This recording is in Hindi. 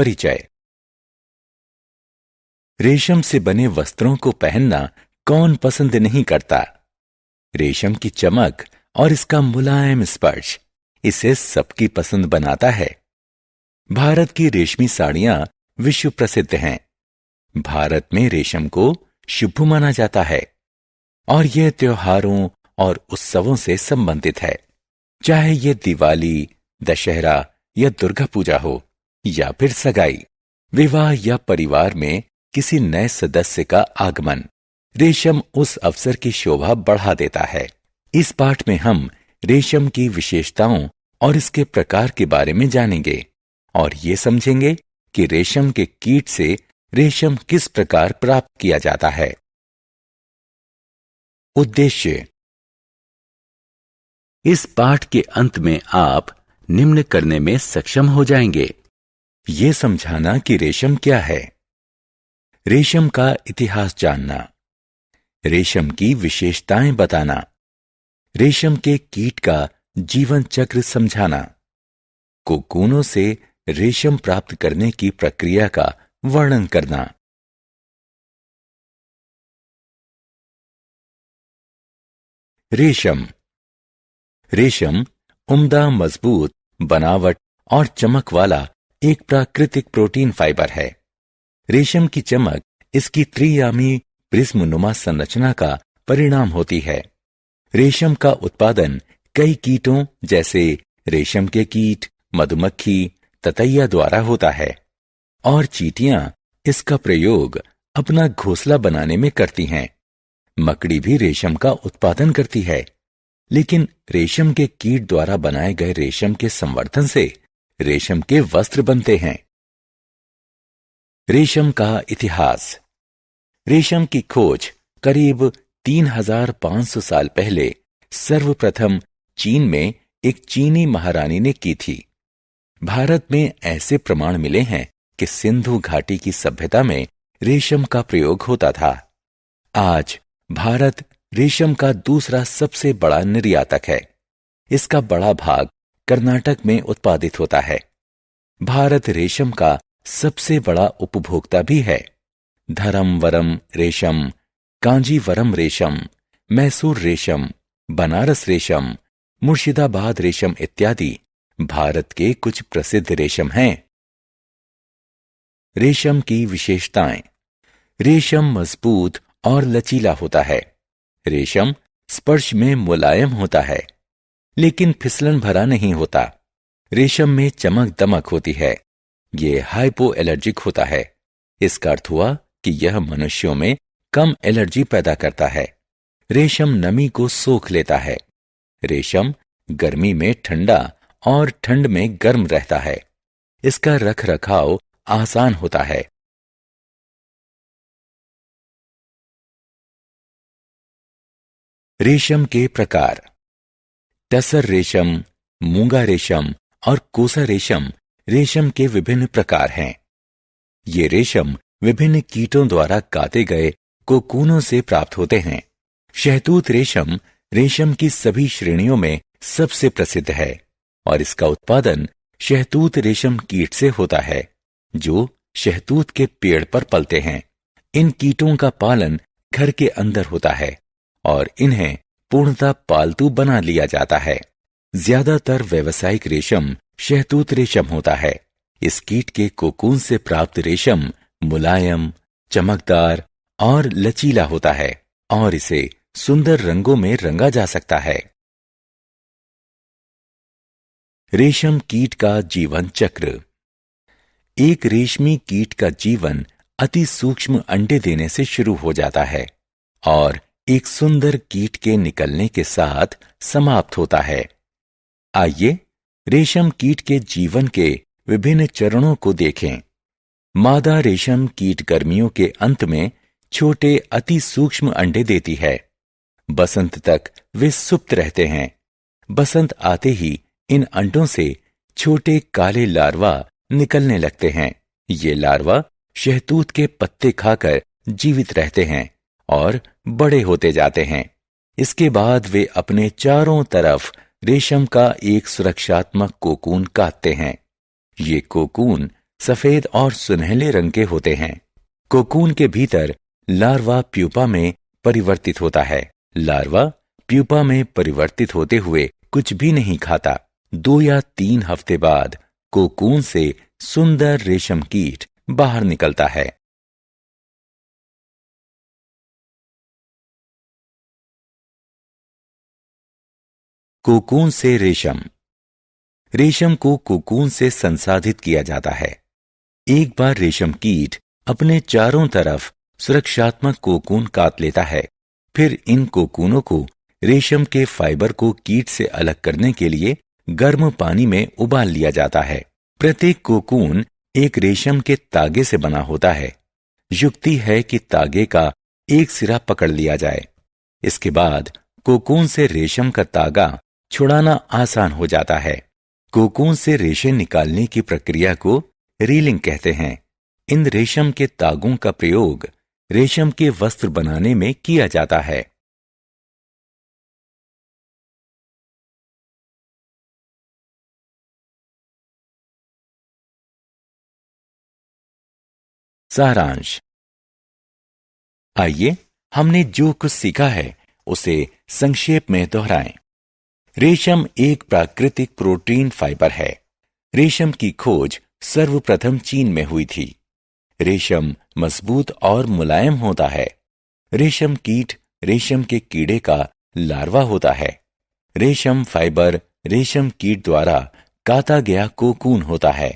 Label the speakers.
Speaker 1: परिचय। रेशम से बने वस्त्रों को पहनना कौन पसंद नहीं करता। रेशम की चमक और इसका मुलायम स्पर्श इसे सबकी पसंद बनाता है। भारत की रेशमी साड़ियां विश्व प्रसिद्ध हैं। भारत में रेशम को शुभ माना जाता है और यह त्योहारों और उत्सवों से संबंधित है। चाहे यह दिवाली, दशहरा या दुर्गा पूजा हो या फिर सगाई, विवाह या परिवार में किसी नए सदस्य का आगमन, रेशम उस अवसर की शोभा बढ़ा देता है। इस पाठ में हम रेशम की विशेषताओं और इसके प्रकार के बारे में जानेंगे और ये समझेंगे कि रेशम के कीट से रेशम किस प्रकार प्राप्त किया जाता है। उद्देश्य। इस पाठ के अंत में आप निम्न करने में सक्षम हो जाएंगे। ये समझाना कि रेशम क्या है, रेशम का इतिहास जानना, रेशम की विशेषताएं बताना, रेशम के कीट का जीवन चक्र समझाना, कोकूनों से रेशम प्राप्त करने की प्रक्रिया का वर्णन करना। रेशम। रेशम उम्दा, मजबूत बनावट और चमक वाला एक प्राकृतिक प्रोटीन फाइबर है। रेशम की चमक इसकी त्रियामी प्रिज्मनुमा संरचना का परिणाम होती है। रेशम का उत्पादन कई कीटों जैसे रेशम के कीट, मधुमक्खी, ततैया द्वारा होता है और चींटियां इसका प्रयोग अपना घोंसला बनाने में करती हैं। मकड़ी भी रेशम का उत्पादन करती है, लेकिन रेशम के कीट द्वारा बनाए गए रेशम के संवर्धन से रेशम के वस्त्र बनते हैं। रेशम का इतिहास। रेशम की खोज करीब 3500 साल पहले सर्वप्रथम चीन में एक चीनी महारानी ने की थी। भारत में ऐसे प्रमाण मिले हैं कि सिंधु घाटी की सभ्यता में रेशम का प्रयोग होता था। आज भारत रेशम का दूसरा सबसे बड़ा निर्यातक है। इसका बड़ा भाग कर्नाटक में उत्पादित होता है। भारत रेशम का सबसे बड़ा उपभोक्ता भी है। धरमवरम रेशम, कांजीवरम रेशम, मैसूर रेशम, बनारस रेशम, मुर्शिदाबाद रेशम इत्यादि भारत के कुछ प्रसिद्ध रेशम हैं। रेशम की विशेषताएं। रेशम मजबूत और लचीला होता है। रेशम स्पर्श में मुलायम होता है, लेकिन फिसलन भरा नहीं होता। रेशम में चमक दमक होती है। यह हाइपो एलर्जिक होता है। इसका अर्थ हुआ कि यह मनुष्यों में कम एलर्जी पैदा करता है। रेशम नमी को सोख लेता है। रेशम गर्मी में ठंडा और ठंड में गर्म रहता है। इसका रख रखाव आसान होता है। रेशम के प्रकार। टसर रेशम, मूंगा रेशम और कोसा रेशम रेशम के विभिन्न प्रकार हैं। ये रेशम विभिन्न कीटों द्वारा काते गए कोकूनों से प्राप्त होते हैं। शहतूत रेशम रेशम की सभी श्रेणियों में सबसे प्रसिद्ध है और इसका उत्पादन शहतूत रेशम कीट से होता है, जो शहतूत के पेड़ पर पलते हैं। इन कीटों का पालन घर के अंदर होता है और इन्हें पूर्णतः पालतू बना लिया जाता है। ज्यादातर व्यावसायिक रेशम शहतूत रेशम होता है। इस कीट के कोकून से प्राप्त रेशम मुलायम, चमकदार और लचीला होता है और इसे सुंदर रंगों में रंगा जा सकता है। रेशम कीट का जीवन चक्र। एक रेशमी कीट का जीवन अति सूक्ष्म अंडे देने से शुरू हो जाता है और एक सुंदर कीट के निकलने के साथ समाप्त होता है। आइए रेशम कीट के जीवन के विभिन्न चरणों को देखें। मादा रेशम कीट गर्मियों के अंत में छोटे अति सूक्ष्म अंडे देती है। बसंत तक वे सुप्त रहते हैं। बसंत आते ही इन अंडों से छोटे काले लार्वा निकलने लगते हैं। ये लार्वा शहतूत के पत्ते खाकर जीवित रहते हैं और बड़े होते जाते हैं। इसके बाद वे अपने चारों तरफ रेशम का एक सुरक्षात्मक कोकून काटते हैं। ये कोकून सफेद और सुनहले रंग के होते हैं। कोकून के भीतर लार्वा प्यूपा में परिवर्तित होता है। लार्वा प्यूपा में परिवर्तित होते हुए कुछ भी नहीं खाता। 2 या 3 हफ्ते बाद कोकून से सुंदर रेशम कीट बाहर निकलता है। कोकून से रेशम। रेशम को कोकून से संसाधित किया जाता है। एक बार रेशम कीट अपने चारों तरफ सुरक्षात्मक कोकून काट लेता है। फिर इन कोकूनों को रेशम के फाइबर को कीट से अलग करने के लिए गर्म पानी में उबाल लिया जाता है। प्रत्येक कोकून एक रेशम के तागे से बना होता है। युक्ति है कि तागे का एक सिरा पकड़ लिया जाए। इसके बाद कोकून से रेशम का तागा छुड़ाना आसान हो जाता है। कोकून से रेशे निकालने की प्रक्रिया को रीलिंग कहते हैं। इन रेशम के तागों का प्रयोग रेशम के वस्त्र बनाने में किया जाता है। सारांश। आइए हमने जो कुछ सीखा है उसे संक्षेप में दोहराएं। रेशम एक प्राकृतिक प्रोटीन फाइबर है। रेशम की खोज सर्वप्रथम चीन में हुई थी। रेशम मजबूत और मुलायम होता है। रेशम कीट रेशम के कीड़े का लार्वा होता है। रेशम फाइबर रेशम कीट द्वारा काता गया कोकून होता है।